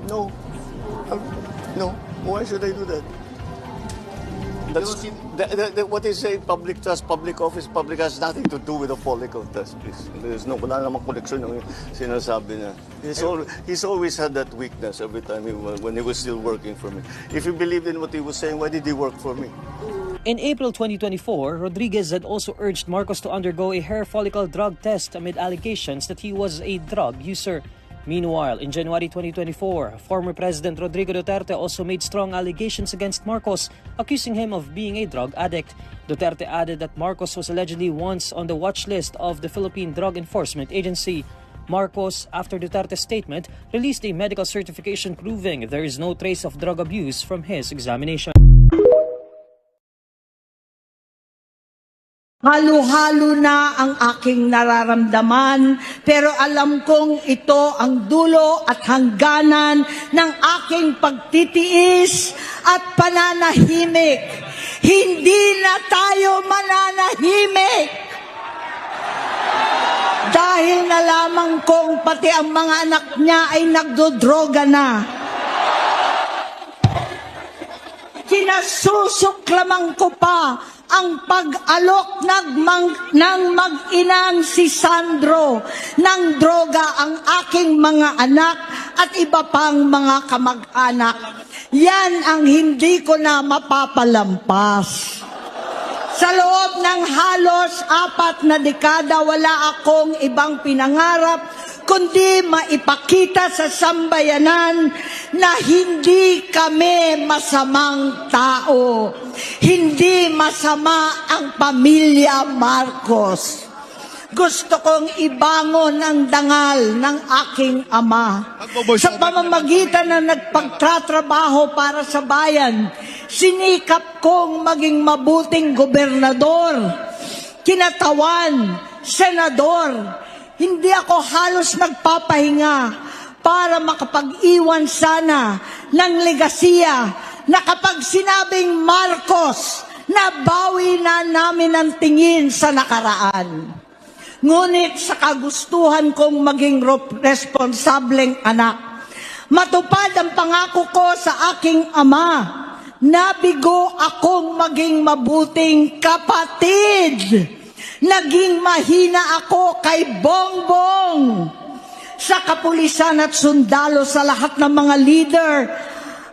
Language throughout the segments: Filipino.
No. No. Why should I do that? That's, what they say, public trust, public office, public has nothing to do with the follicle test, please. There's no, wala namang connection yung sinasabi niya. He's always had that weakness every time when he was still working for me. If he believed in what he was saying, why did he work for me? In April 2024, Rodriguez had also urged Marcos to undergo a hair follicle drug test amid allegations that he was a drug user. Meanwhile, in January 2024, former President Rodrigo Duterte also made strong allegations against Marcos, accusing him of being a drug addict. Duterte added that Marcos was allegedly once on the watch list of the Philippine Drug Enforcement Agency. Marcos, after Duterte's statement, released a medical certification proving there is no trace of drug abuse from his examination. Halo-halo na ang aking nararamdaman, pero alam kong ito ang dulo at hangganan ng aking pagtitiis at pananahimik. Hindi na tayo mananahimik! Dahil nalaman kong pati ang mga anak niya ay nagdodroga na. Kinasusuklaman ko pa ang pag-alok ng mag-inang si Sandro ng droga ang aking mga anak at iba pang mga kamag-anak. Yan ang hindi ko na mapapalampas. Sa loob ng halos 4 na dekada, wala akong ibang pinangarap kundi maipakita sa sambayanan na hindi kami masamang tao. Hindi masama ang pamilya Marcos. Gusto kong ibangon ang dangal ng aking ama. Sa pamamagitan na nagpagtatrabaho para sa bayan, sinikap kong maging mabuting gobernador, kinatawan, senador. Hindi ako halos nagpapahinga para makapag-iwan sana ng legasiya na kapag sinabing Marcos, nabawi na namin ang tingin sa nakaraan. Ngunit sa kagustuhan kong maging responsableng anak, matupad ang pangako ko sa aking ama, nabigo akong maging mabuting kapatid. Naging mahina ako kay Bongbong. Sa kapulisan at sundalo, sa lahat ng mga leader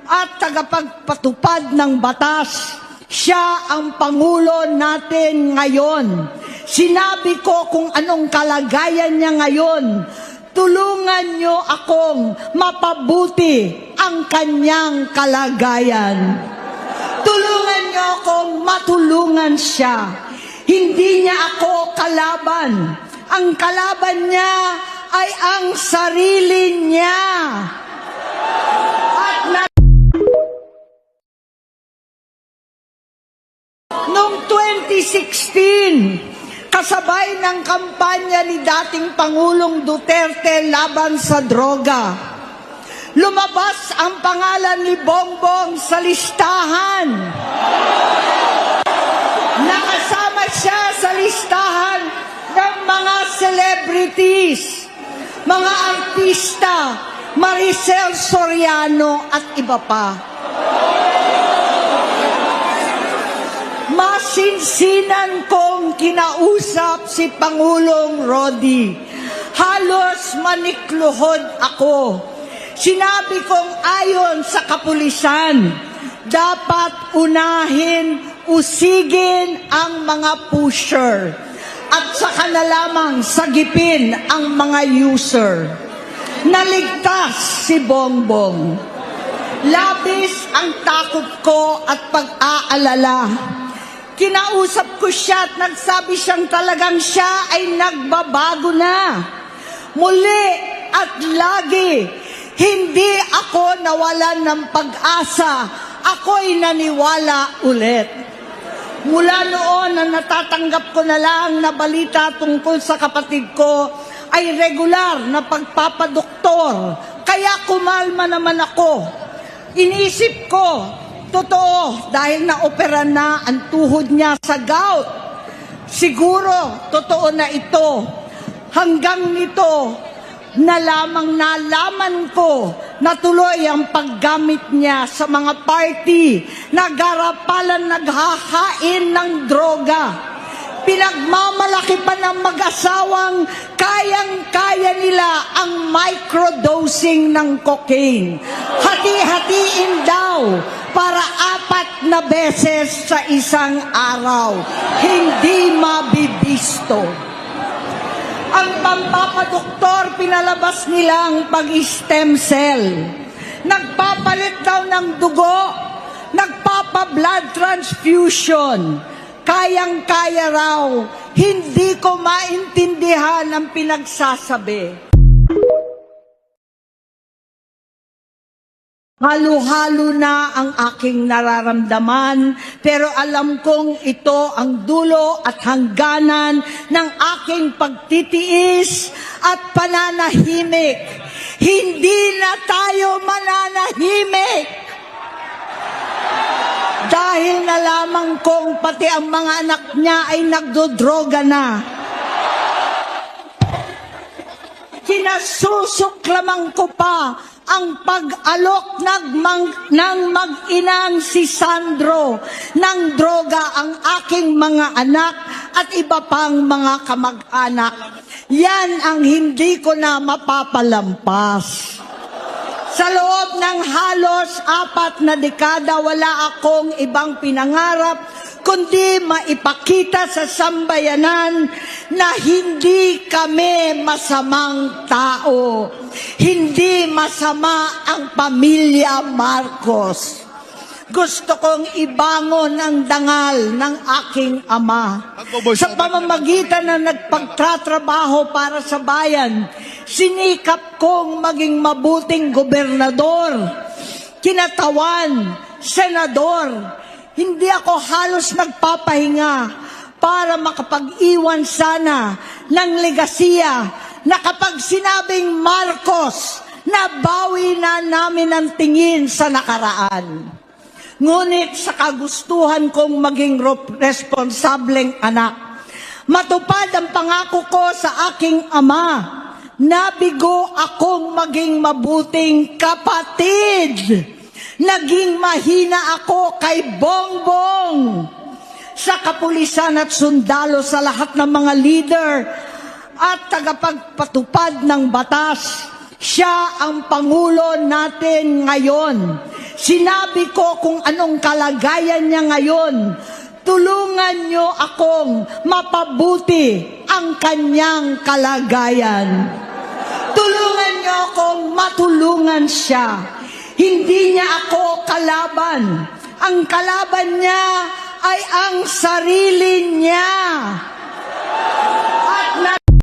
at tagapagpatupad ng batas, siya ang Pangulo natin ngayon. Sinabi ko kung anong kalagayan niya ngayon. Tulungan niyo akong mapabuti ang kanyang kalagayan. Tulungan niyo akong matulungan siya. Hindi niya ako kalaban. Ang kalaban niya ay ang sarili niya. At noong 2016, kasabay ng kampanya ni dating Pangulong Duterte laban sa droga, lumabas ang pangalan ni Bongbong sa listahan. Nakasama siya sa listahan ng mga celebrities, mga artista, Maricel Soriano at iba pa. Masinsinan kong kinausap si Pangulong Rodi. Halos manikluhod ako. Sinabi kong ayon sa kapulisan, dapat usigin ang mga pusher at saka na lamang sagipin ang mga user. Naligtas si Bongbong. Labis ang takot ko at pag-aalala. Kinausap ko siya at nagsabi siyang talagang siya ay nagbabago na. Muli at lagi, hindi ako nawalan ng pag-asa. Ako'y naniwala ulit. Mula noon na natatanggap ko na lang na balita tungkol sa kapatid ko ay regular na pagpapadoktor. Kaya kumalma naman ako. Iniisip ko, totoo dahil naopera na ang tuhod niya sa gout. Siguro, totoo na ito. Hanggang nito, na lamang nalaman ko Natuloy ang paggamit niya sa mga party na garapalan naghahain ng droga. Pinagmamalaki pa ng mag-asawang kayang-kaya nila ang microdosing ng cocaine. Hati-hatiin daw para 4 na beses sa isang araw. Hindi mabibisto. Ang pampapadoktor, pinalabas nilang pag-stem cell. Nagpapalit daw ng dugo, nagpapa-blood transfusion. Kayang-kaya raw, hindi ko maintindihan ang pinagsasabi. Halo-halo na ang aking nararamdaman, pero alam kong ito ang dulo at hangganan ng aking pagtitiis at pananahimik. Hindi na tayo mananahimik! Dahil nalaman kong pati ang mga anak niya ay nagdodroga na. Kinasusuklaman ko pa ang pag-alok ng mag-inang si Sandro ng droga ang aking mga anak at iba pang mga kamag-anak. Yan ang hindi ko na mapapalampas. Sa loob ng halos 4 na dekada, wala akong ibang pinangarap kundi maipakita sa sambayanan na hindi kami masamang tao. Hindi masama ang pamilya Marcos. Gusto kong ibangon ang dangal ng aking ama. Sa pamamagitan na nagpagtatrabaho para sa bayan, sinikap kong maging mabuting gobernador, kinatawan, senador. Hindi ako halos nagpapahinga para makapag-iwan sana ng legasiya na kapag sinabing Marcos, nabawi na namin ang tingin sa nakaraan. Ngunit sa kagustuhan kong maging responsableng anak, matupad ang pangako ko sa aking ama, nabigo akong maging mabuting kapatid. Naging mahina ako kay Bongbong. Sa kapulisan at sundalo, sa lahat ng mga leader at tagapagpatupad ng batas, siya ang Pangulo natin ngayon. Sinabi ko kung anong kalagayan niya ngayon. Tulungan niyo akong mapabuti ang kanyang kalagayan. Tulungan niyo akong matulungan siya. Hindi niya ako kalaban. Ang kalaban niya ay ang sarili niya.